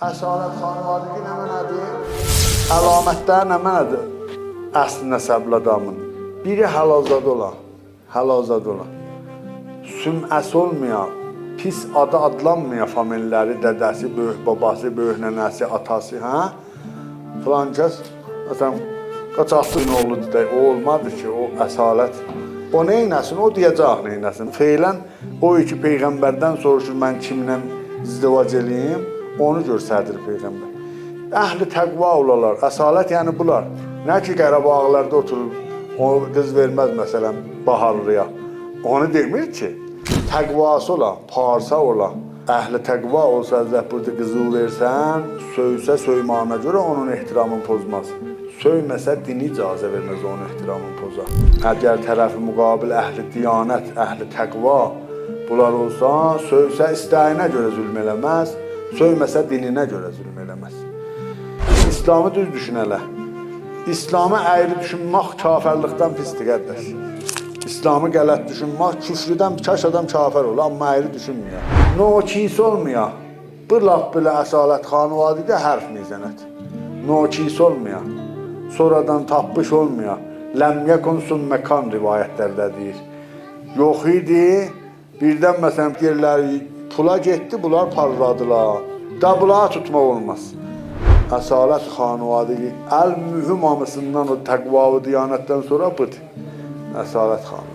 Əsalət xanvadigi nə mənadır? Əlamətlər nə mənadır? Əsl nəsəbli adamın. Biri həlazad olan. Süm'əsi olmayan, pis adı adlanmayan familləri, dədəsi, böyük babası, böyük nənəsi, atası, hə? Filan kəs, məsələn, qaçaqçının oğludur deyək, o olmadı ki, o əsalət. O neynəsin, o deyəcək neynəsin. Feylən, o iki Peyğəmbərdən soruşur, mən kimlə izdivac eləyim, onu görsədir Peyğəmbər. Əhli təqva olalar, əsalət yəni bunlar. Nə ki, Qarabağlarda oturur, o qız verməz məsələn, Baharlıya. Onu demir ki, təqvası olan, parsa olan, əhli təqva olsa, burada qızı versən, söysə söymağına görə onun ehtiramını pozmaz. Söyməsə dini icazə verməz onun ehtiramını pozar. Əgər tərəfi müqabil əhli diyanət, əhli təqva bunlar olsa, söysə istəyinə görə zülm eləməz, söyməsə dininə görə zülm eləməz. İslamı düz düşünələ. İslamı əyri düşünmək kafirlikdən pisdir, qardaş. İslamı qələt düşünmək, küfrüdən kaş adam kafir olur, amma əyri düşünmüyor. Nokis olmuyor. Bu laf belə əsalət xanvadidə hərf mizənət. Nokis olmuyor. Sonradan tapış olmuyor. Ləm yəkun sümməkan rivayətlərdə deyir. Yox idi, birdən məsələn yerləri pula getdi, bunlar parladılar. Da bunları tutmaq olmaz. Əsalət xanvadidə ən mühüm hamısından o təqva və diyanətdən sonra budur. Əsalət xanvadidə.